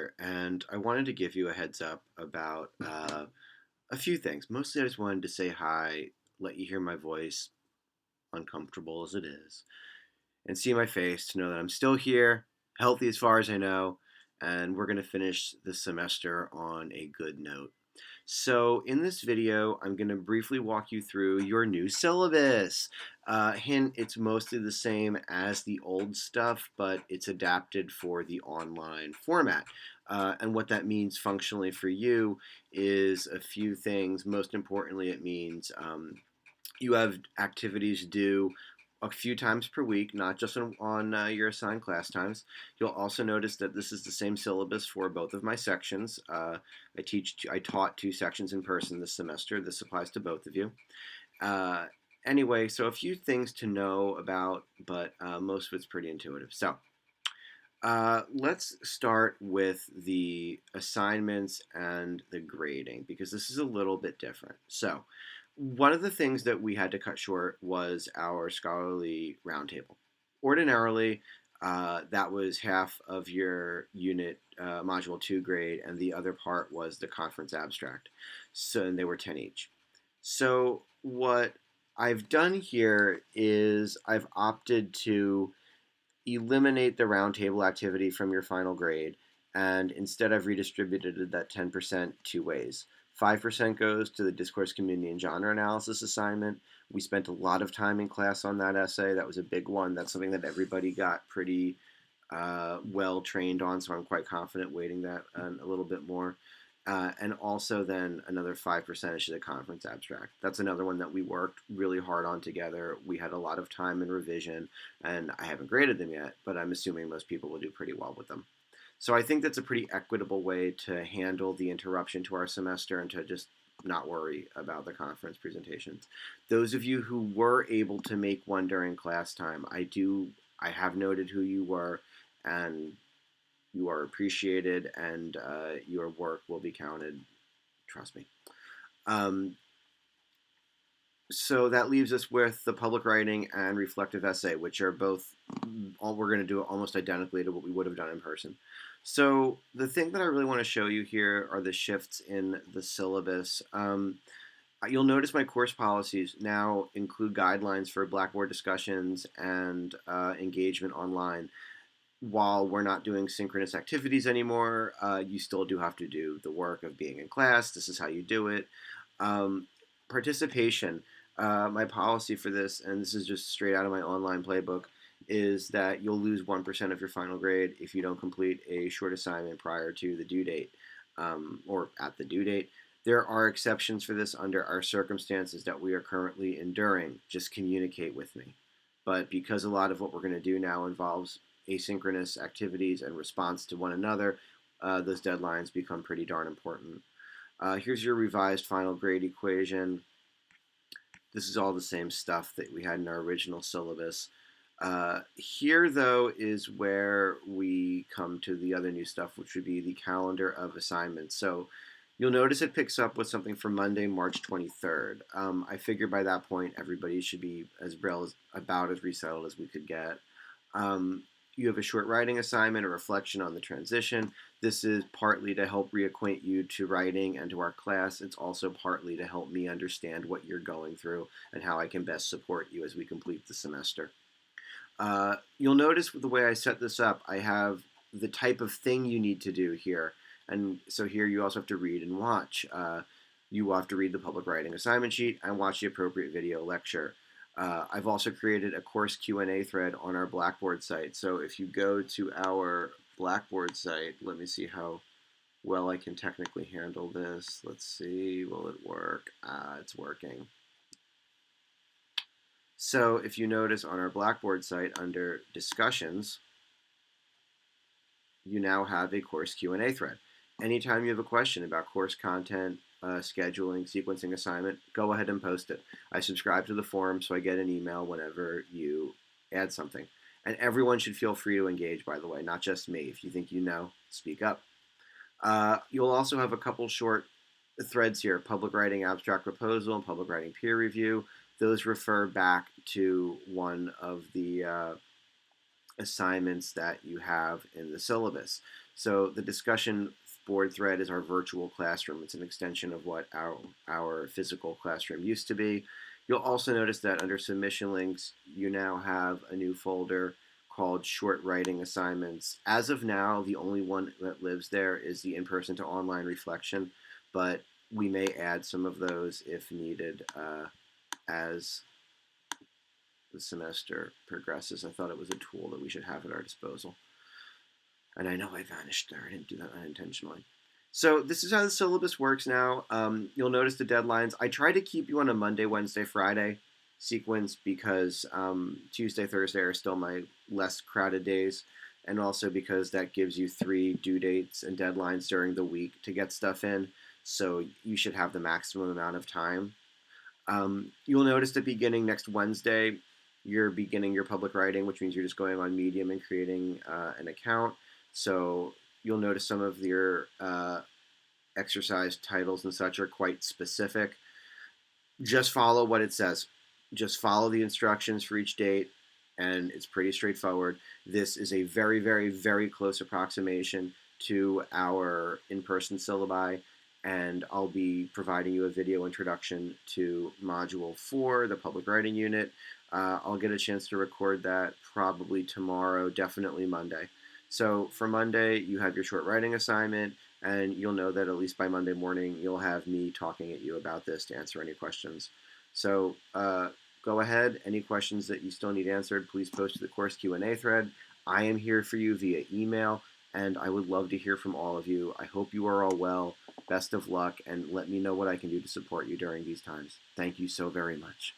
here, and I wanted to give you a heads up about a few things. Mostly, I just wanted to say hi, let you hear my voice, uncomfortable as it is, and see my face to know that I'm still here, healthy as far as I know, and we're going to finish this semester on a good note. So, in this video, I'm going to briefly walk you through your new syllabus. Hint, it's mostly the same as the old stuff, but it's adapted for the online format. And what that means functionally for you is a few things. Most importantly, it means you have activities due a few times per week, not just on your assigned class times. You'll also notice that this is the same syllabus for both of my sections. I taught two sections in person this semester. This applies to both of you. Uh, anyway, so a few things to know about, but most of it's pretty intuitive. So let's start with the assignments and the grading because this is a little bit different. So, one of the things that we had to cut short was our scholarly roundtable. Ordinarily, that was half of your unit module 2 grade, and the other part was the conference abstract. So, and they were 10 each. So, what I've done here is I've opted to eliminate the roundtable activity from your final grade, and instead I've redistributed that 10% two ways. 5% goes to the discourse, community, and genre analysis assignment. We spent a lot of time in class on that essay. That was a big one. That's something that everybody got pretty well trained on, so I'm quite confident weighting that a little bit more. And also then another 5% is the conference abstract. That's another one that we worked really hard on together. We had a lot of time and revision, and I haven't graded them yet, but I'm assuming most people will do pretty well with them. So I think that's a pretty equitable way to handle the interruption to our semester and to just not worry about the conference presentations. Those of you who were able to make one during class time, I have noted who you were, and you are appreciated, and your work will be counted. Trust me. Um, so that leaves us with the public writing and reflective essay, which are both we're going to do almost identically to what we would have done in person. So the thing that I really want to show you here are the shifts in the syllabus. You'll notice my course policies now include guidelines for Blackboard discussions and engagement online. While we're not doing synchronous activities anymore, you still do have to do the work of being in class. This is how you do it. Participation. My policy for this, and this is just straight out of my online playbook, is that you'll lose 1% of your final grade if you don't complete a short assignment prior to the due date or at the due date. There are exceptions for this under our circumstances that we are currently enduring. Just communicate with me. But because a lot of what we're going to do now involves asynchronous activities and response to one another, those deadlines become pretty darn important. Here's your revised final grade equation. This is all the same stuff that we had in our original syllabus. Here, though, is where we come to the other new stuff, which would be the calendar of assignments. So you'll notice it picks up with something for Monday, March 23rd. I figure by that point, everybody should be about as resettled as we could get. You have a short writing assignment, a reflection on the transition. This is partly to help reacquaint you to writing and to our class. It's also partly to help me understand what you're going through and how I can best support you as we complete the semester. You'll notice with the way I set this up, I have the type of thing you need to do here. And so here you also have to read and watch. You will have to read the public writing assignment sheet and watch the appropriate video lecture. I've also created a course Q&A thread on our Blackboard site. So if you go to our Blackboard site, let me see how well I can technically handle this. Let's see, will it work? It's working. So if you notice on our Blackboard site under discussions, you now have a course Q&A thread. Anytime you have a question about course content, scheduling, sequencing assignment, go ahead and post it. I subscribe to the forum, so I get an email whenever you add something. And everyone should feel free to engage, by the way, not just me. If you think you know, speak up. You'll also have a couple short threads here, public writing abstract proposal and public writing peer review. Those refer back to one of the assignments that you have in the syllabus. So the discussion board thread is our virtual classroom. It's an extension of what our physical classroom used to be. You'll also notice that under submission links, you now have a new folder called short writing assignments. As of now, the only one that lives there is the in-person to online reflection, but we may add some of those if needed as the semester progresses. I thought it was a tool that we should have at our disposal. And I know I vanished there. I didn't do that unintentionally. So this is how the syllabus works now. You'll notice the deadlines. I try to keep you on a Monday, Wednesday, Friday sequence because Tuesday, Thursday are still my less crowded days. And also because that gives you 3 due dates and deadlines during the week to get stuff in. So you should have the maximum amount of time. You'll notice that beginning next Wednesday, you're beginning your public writing, which means you're just going on Medium and creating an account. So you'll notice some of your exercise titles and such are quite specific. Just follow what it says. Just follow the instructions for each date, and it's pretty straightforward. This is a very, very, very close approximation to our in-person syllabi, and I'll be providing you a video introduction to Module 4, the public writing unit. I'll get a chance to record that probably tomorrow, definitely Monday. So for Monday, you have your short writing assignment, and you'll know that at least by Monday morning, you'll have me talking at you about this to answer any questions. So go ahead. Any questions that you still need answered, please post to the course Q&A thread. I am here for you via email, and I would love to hear from all of you. I hope you are all well. Best of luck, and let me know what I can do to support you during these times. Thank you so very much.